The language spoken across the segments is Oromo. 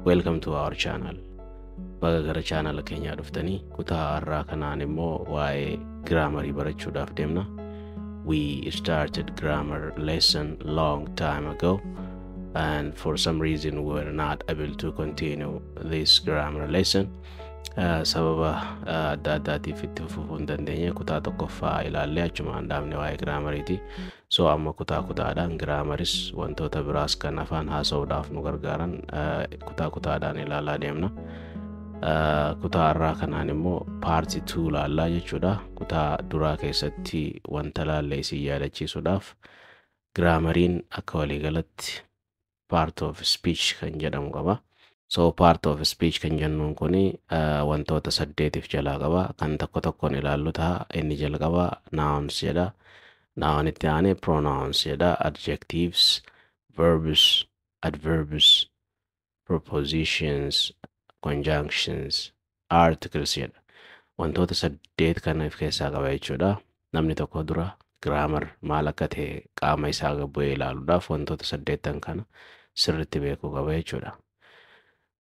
Welcome to our channel. Baga gara channel keenya dhuftanii kutaa irraa kanaan immoo waa'ee grammarii barachuudhaaf deemna. We started grammar lesson long time ago, and for some reason we were not able to continue this grammar lesson. Sababa adda addaatiif itti fufuu hin dandeenye kutaa tokkoffaa ilaallee achumaan dhaabne waa'ee grammariiti. So amma kutaadhaan grammaris wantoota biraas kan afaan haasa'uudhaaf nu gargaaran kutaadhaan ilaalaa deemna. Kutaa irraa kanaan immoo part 2 ilaallaa jechuudha. Kutaa duraa keessatti wanta ilaalle isin yaadachiisuudhaaf grammariin akka waliigalatti part of speech kan jedhamu qaba. So part of speech kan jennuun kuni wantoota 8 jalaa qaba. Kan tokkoon ilaallu ta'a. Inni jalqaba nouns jedha. Noun itti aanee pronouns jedha. Adjectives, verbs, adverbs, prepositions, conjunctions, articles jedha. Wantoota 8 kana of keessaa qaba jechuudha. Namni tokko dura grammar maal akka ta'e qaama isaa bu'ee ilaaluudhaaf wantoota 8 kana sirriitti beekuu qaba jechuudha.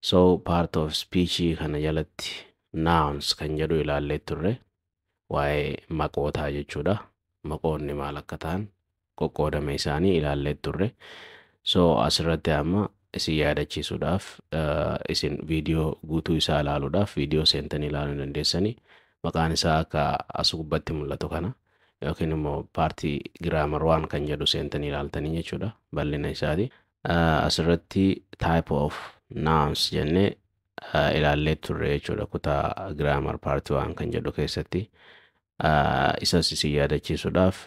So part of speech kana jalatti nouns kan jedhu ilaallee turre waa'ee maqootaa jechuudha. Maqoonni maal akka ta'an qoqqoodame isaanii ilaallee turre. So asirratti amma isin yaadachiisuudhaaf isin viidiyoo guutuu isaa ilaaluudhaaf viidiyoo seentanii ilaaluu dandeessanii. Maqaan isaa akka as gubbatti mul'atu kana yookiin immoo paartii grammar 1 kan jedhu seentanii ilaaltanii jechuudha. Bal'ina isaati. Asirratti type of nouns jennee ilaallee turre jechuudha kutaa grammar part 1 kan jedhu keessatti. Isas isin yaadachiisuudhaaf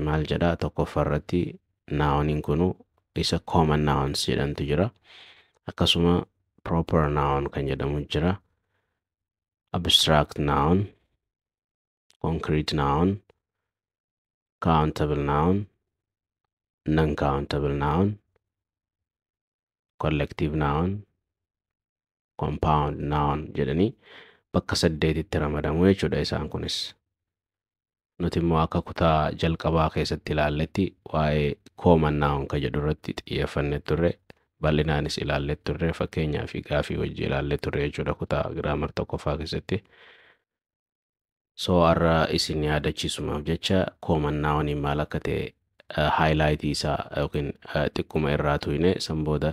maal jedha tokkoffaarratti nouniin kunu isa common nouns jedhamtu jira. Akkasuma proper noun kan jedhamu jira. Abstract noun, concrete noun, countable noun, non-countable noun, collective noun, compound noun jedhanii bakka 8tti ramadamu jechuudha isaan kunis. Nuti immoo akka kutaa jalqabaa keessatti ilaalletti waa'ee common noun kan jedhu irratti xiyyeeffannee turre. Bal'inaanis ilaallee turre. Fakkeenyaa fi gaafii wajjin ilaallee turre jechuudha kutaa grammar tokkoffaa keessatti. So har'a isin yaadachiisumaaf jecha common noun maal akka ta'e highlight isaa yookiin xiqquma irraa tuyne san booda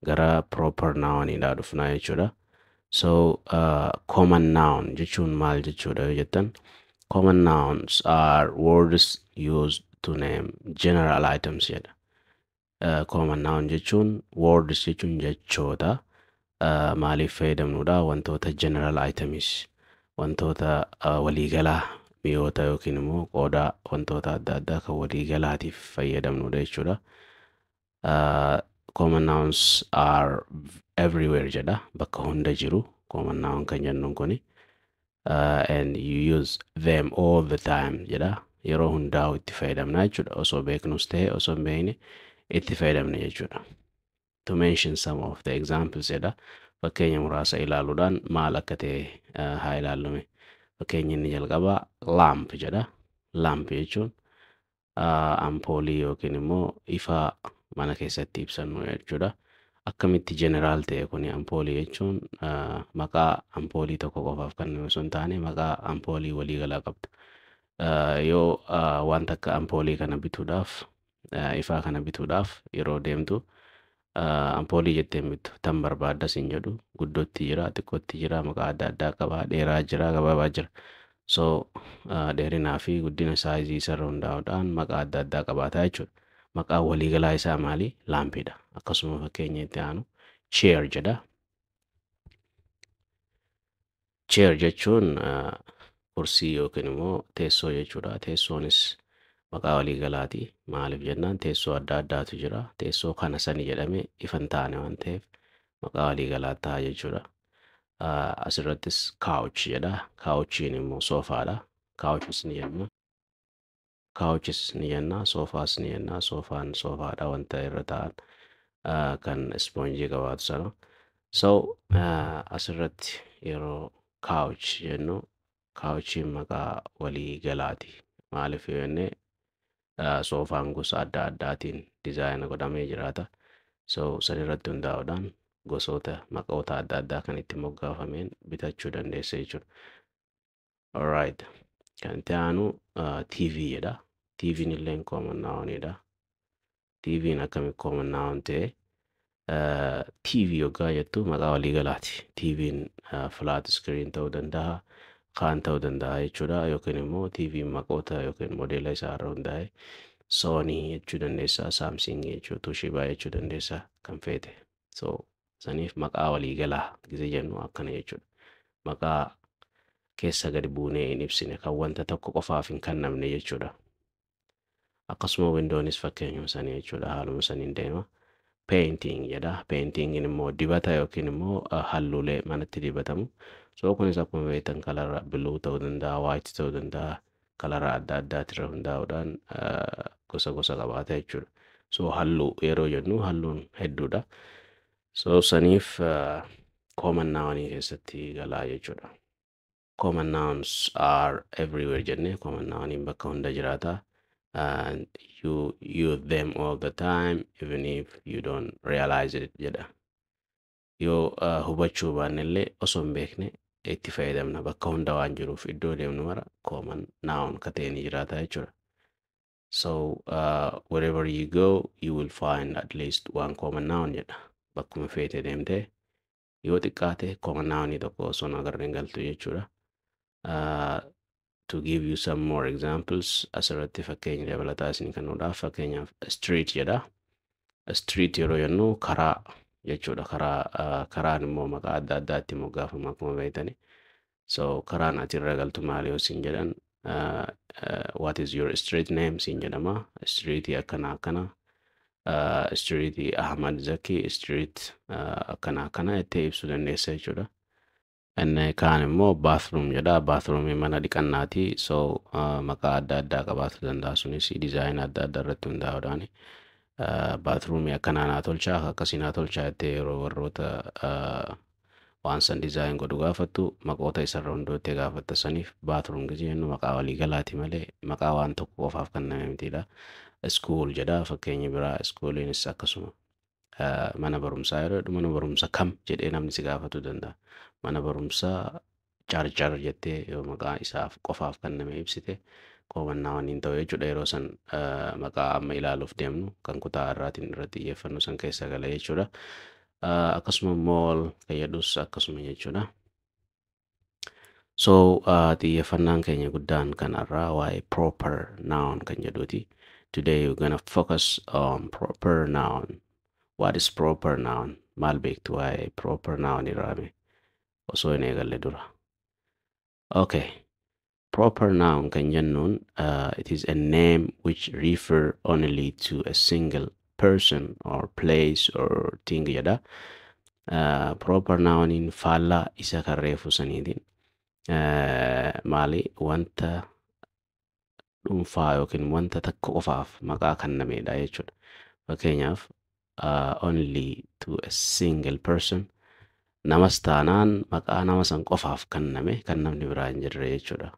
gara proper nounidhaa dhufnaa jechuudha. So common noun jechuun maal jechuudha yoo jettan, common nouns are words used to name general items jedha. Common noun jechuun words jechuun jechoota maaliif fayyadamnuudha? Wantoota general items, wantoota waliigalaa mi'oota yookiin immoo qoodaa wantoota adda addaa kan waliigalaatiif fayyadamnuudha jechuudha. Common nouns are everywhere jedha. Bakka hunda jiru common noun kan jennuun kuni. And you use them all the time jedha. Yeroo hundaa itti fayyadamna jechuudha. Osoo beeknus ta'e osoo hin beekne itti fayyadamna jechuudha. To mention some of the examples jedha. Fakkeenya muraasa ilaaluudhaan maal akka ta'e haa ilaallume. Fakkeenyi inni jalqabaa lamp jedha. Lamp jechuun ampoolii yookiin immoo ifa mana keessatti ibsannu jechuudha. Akkamitti general ta'e kuni ampoolii jechuun maqaa ampoolii tokko qofaaf kan osoo hin taane maqaa ampoolii waliigalaa qabdu. Yoo wanta akka ampoolii kana bituudhaaf ifaa kana bituudhaaf yeroo deemtu ampoolii jetteen bittu tan barbaadda siin jedhu guddootti jira, xiqqootti jira, maqaa adda addaa qaba, dheeraa jira, gabaabaa jira. So dheerinaa fi guddina saayizii isarra hundaa'uudhaan maqaa adda addaa qabaata jechuudha. Maqaa waliigalaa isaa maali? Laampiidha. Akkasuma fakkeenya itti aanu chair jedha. Chair jechuun kursii yookiin immoo teessoo jechuudha. Teessoonis maqaa waliigalaati. Maaliif jennaan teessoo adda addaatu jira. Teessoo kana sani jedhame ifan taane waan ta'eef maqaa waliigalaa ta'a jechuudha. Asirrattis couch jedha. Couchiin immoo soofaadha. Couches ni jenna. Couches ni jenna, sofas ni jenna. Sofaan sofaadha wanta irra ta'an kan sponjii qabaatu sana. So asirratti yeroo couch jennu couchiin maqaa waliigalaati. Maaliif yoo jenne sofaan gosa adda addaatiin dizaayina godhamee jiraata. So sanirratti hundaa'uudhaan gosoota maqoota adda addaa kan itti moggaafameen bitachuu dandeessa jechuudha. Alright. Kan itti aanu TV jedha. TV'n illee common nounidha. TV'n akkamitti common noun ta'e? TV yoggaa jettu maqaa waliigalaati. TV'n flat screen ta'uu danda'a, kaan ta'uu danda'a jechuudha. Yookiin immoo TV'n maqoota yookiin modeela isaa irra hundaa'e Sony jechuu dandeessa, Samsung jechuu, Toshiba jechuu dandeessa kan feete. So saniif maqaa waliigalaa gisee jennu akkana jechuudha. Maqaa keessa gadi buunee hin ibsine kan wanta tokko qofaaf hin kennamne jechuudha. Akkasuma windoonis fakkeenya sanii jechuudha. Haaluma saniin deema. Painting jedha. Paintingin immoo dibata yookiin immoo halluulee manatti dibatamu. So kunis akkuma beektan kalara blue ta'uu danda'a, white ta'uu danda'a, kalara adda addaatirra hundaa'uudhaan gosa gosa qabaata jechuudha. So halluu yeroo jennu halluun hedduudha. So saniif common noun keessatti galaa jechuudha. Common nouns are everywhere jenne. Common noun bakka hunda jiraata. And you use them all the time even if you don't realize it jedha. Yoo hubachuu baannellee osoo hin beekne itti fayyadamna bakka hunda waan jiruuf iddoo deemnu mara common noun ka ta'e ni jiraata jechuudha. So wherever you go you will find at least one common noun jedha. Bakkuma feete deemte yoo xiqqaate common noun tokko osoo hin agarre hin galtu jechuudha. To give you some more examples, asirratti fakkeenya dabalataa isin kennuudhaaf fakkeenyaaf street jedha. Street yeroo jennu karaa jechuudha. Karaan immoo maqaa adda addaatti moggaafama akkuma beektani. So karaan ati irra galtu maali yoo isin jedhan what is your street name isin jedhama. Street akkana akkana. Street Ahmad Zaki, street akkana akkana itti ibsuu dandeessa jechuudha. Inni kaan immoo bathroom jedha. Bathroom mana dhiqannaati. So maqaa adda addaa qabaatu danda'a sunis design adda addaa irratti hundaa'uudhaan bathroom akkanaa naa tolchaa akkasii naa tolchaa jettee yeroo warroota waan san design godhu gaafattu maqoota isarra hundoottee gaafatta saniif bathroom gisee jennu maqaa waliigalaati malee maqaa waan tokko qofaaf kenname mitidha. School jedha fakkeenya biraa. Schooliinis akkasuma mana barumsaa yeroo jedhu mana barumsa kam jedhee namni si gaafatu danda'a. Mana barumsaa Jar jettee yoo maqaa isaaf qofaaf kenname ibsite common noun ta'u jechuudha. Yeroo san maqaa amma ilaaluuf deemnu kan kutaa irraatiin irratti xiyyeeffannu san keessa gala jechuudha. Akkasuma mall fayyadus akkasuma jechuudha. So xiyyeeffannaan keenya guddaan kan irraa waa'ee proper noun kan jedhuuti. Today we're gonna focus on proper noun. What is proper noun? Maal beektu waa'ee proper noun irraame osoo hin eegalle dura. Okay. Proper noun kan jennuun it is a name which refer only to a single person or place or thing jedha. Proper nounin faallaa isa kan reefu saniitiin maali wanta dhuunfaa yookiin wanta takka qofaaf maqaa kennameedha jechuudha. Fakkeenyaaf only to a single person namas taanaan maqaa nama san qofaaf kenname kan namni biraa hin jirre jechuudha.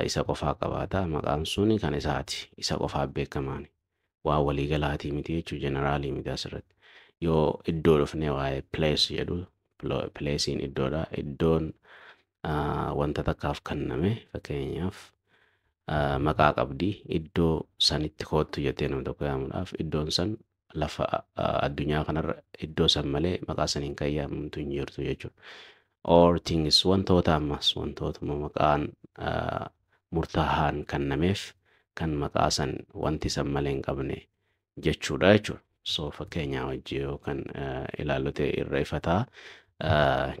Isa qofaa qabaata maqaan suni kan isaati. Isa qofaaf beekamaani. Waa waliigalaatii miti jechuu generaalii miti asirratti. Yoo iddoo dhufnee waa'ee place jedhu placein iddoodha. Iddoon wanta takkaaf kenname fakkeenyaaf maqaa qabdi. Iddoo sanitti koottu jettee nama tokko yaamuudhaaf iddoon san lafa addunyaa kanarra iddoo san malee maqaa saniin kan yaamamtu hin jirtu jechuudha. Or things wantoota ammas wantootuma maqaan murtaahaan kennameef kan maqaa san wanti san malee hin qabne jechuudha jechuudha. So fakkeenyaa wajji yoo kan ilaalute irra ifataa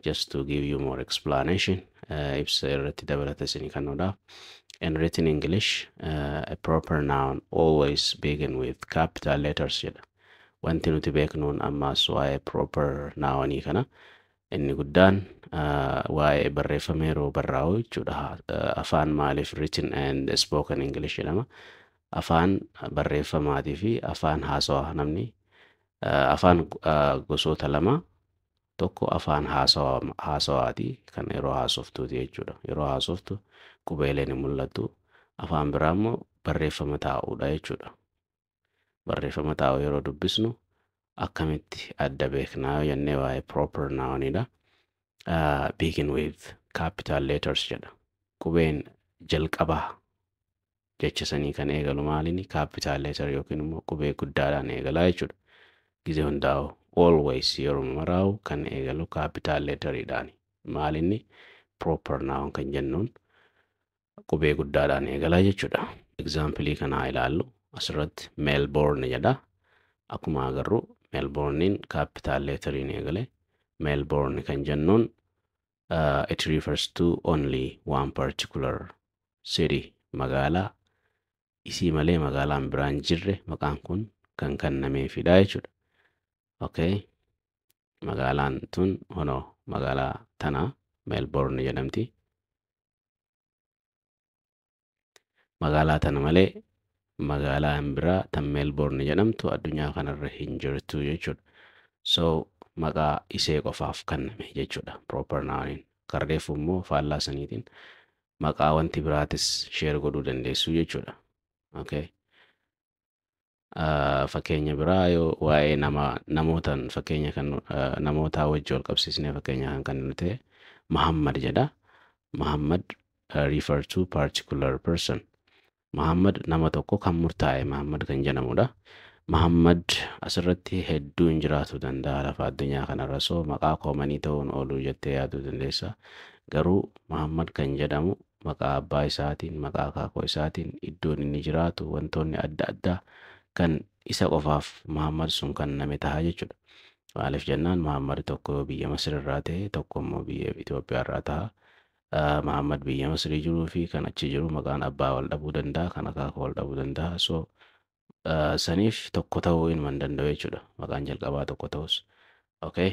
just to give you more explanation ibsa irratti dabalata isinii kennuudhaaf. In written English, a proper noun always begin with capital letters jedha. Wanti nuti beeknuun ammas waa'ee proper nounii kana inni guddaan waa'ee barreeffama yeroo barraa'u jechuudha. Afaan maaliif written and spoken English jedhama. Afaan barreeffamaatii fi afaan haasawaa namni afaan gosoota lama. Tokko afaan haasawaati kan yeroo haasoftuuti jechuudha. Yeroo haasoftu qubeeleen hin mul'atu. Afaan biraa immoo barreeffama taa'uudha jechuudha. Barreeffama taa'u yeroo dubbisnu akkamitti adda beeknaa jennee waa'ee proper nounidha. Begin with capital letters jedha. Qubeen jalqabaa jecha sanii kan eegalu maalini? Capital letter yookiin immoo qubee guddaadhaan eegalaa jechuudha. Gizee hundaa'u always yeroo maraa'u kan eegalu capital letteriidhaani. Maalinni proper noun kan jennuun qubee guddaadhaan eegalaa jechuudha. Example kanaa ilaallu asirratti Melbourne jedha. Akkuma agarru Melbournein capital letteriin eegale. Melbourne kan jennuun it refers to only one particular city, magaalaa isii malee magaalaan biraan jirre maqaan kun kan kennameefidha jechuudha. Okay, magaalaan tun magaalaa tana Melbourne jedhamti. Magaalaa tana malee magaalaan biraa tan Melbourne jedhamtu addunyaa kanarra hin jirtu jechuudha. So maqaa isee qofaaf kenname jechuudha proper nounin. Karreeffu immoo faallaa saniitiin maqaa wanti biraatis share godhuu dandeessu jechuudha. Okay. Fakkeenya biraa yoo waa'ee namootaan fakkeenya kan namootaa wajji wal qabsiisnee fakkeenya kan kennu ta'e Muhammad jedha. Muhammad refer to particular person. Muhammad nama tokko kan murtaa'e Muhammad kan jedhamudha. Muhammad asirratti hedduu hin jiraatu danda'a lafa addunyaa kanarra, so maqaa koomanii ta'uun ooluu jettee yaaduu dandeessa. Garuu Muhammad kan jedhamu maqaa abbaa isaatiin, maqaa akaakoo isaatiin, iddoon inni jiraatu, wantoonni adda addaa kan isa qofaaf Muhammad sun kenname ta'a jechuudha. Maaliif jennaan Muhammad tokko biyya Masir irraa ta'e, tokko immoo biyya Itoophiyaa irraa ta'a. Muhammad biyya Masir jiruu fi kan achi jiru maqaan abbaa wal dhabuu danda'a, kan akaakoo wal dhabuu danda'a. So saniif tokko ta'uu hin danda'u jechuudha. Maqaan jalqabaa tokko ta'us. Okay.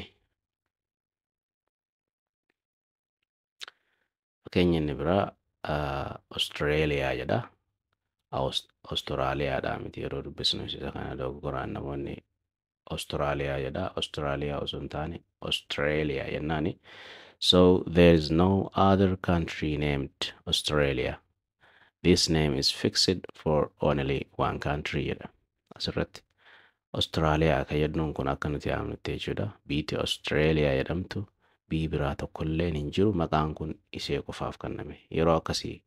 Fakkeenya inni biraa Australia jedha. Australiyaadha miti yeroo dubbisnu isa kana dogoggoraan namoonni Australia jedha. Australia osoo hin taane Australia jennaani. So there is no other country named Australia. This name is fixed for only one country jedha. Asirratti Australia kan jedhuun kun akka nuti amannutti jechuudha. Biyyi Australia jedhamtu biyyi biraa tokkolleen hin jiru, maqaan kun isee qofaaf kenname. Yeroo akkasii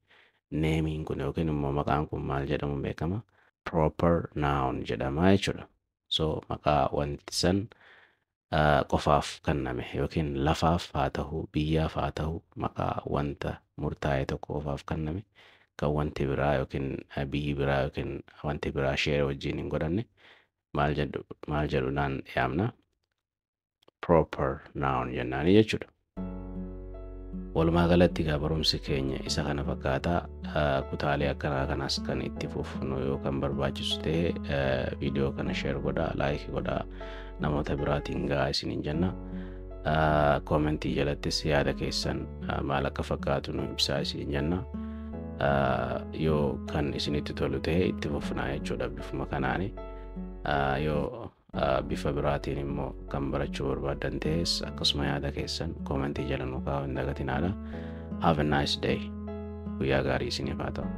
neemiin kun yookiin immoo maqaan kun maal jedhamu beekama? Proper noun jedhama jechuudha. So maqaa wanti san qofaaf kenname yookiin lafaaf haa ta'u, biyyaaf haa ta'u, maqaa wanta murtaa'e tokko qofaaf kenname kan wanti biraa yookiin biyyi biraa yookiin wanti biraa share wajjin hin godhanne maal jedhuudhaan yaamna? Proper noun jennaani jechuudha. Walumaa galatti egaa barumsi keenya isa kana fakkaataa. Kutaalee akkanaa kanaas kan itti fufnu yoo kan barbaachisu ta'e viidiyoo kana share godhaa, like godhaa, namoota biraatiin gahaa isiniin jenna. Koomentii jalattis yaada keessan maal akka fakkaatu nu ibsaa isiniin jenna. Yoo kan isinitti tolu ta'e itti fufnaa jechuudha bifuma kanaani. Yoo bifa biraatiin immoo kan barachuu barbaadan ta'es akkasuma yaada keessan koomentii jala nu kaa'uu hin dagatinaadha. Have a nice day. Guyyaa gaarii isiniif haa ta'u.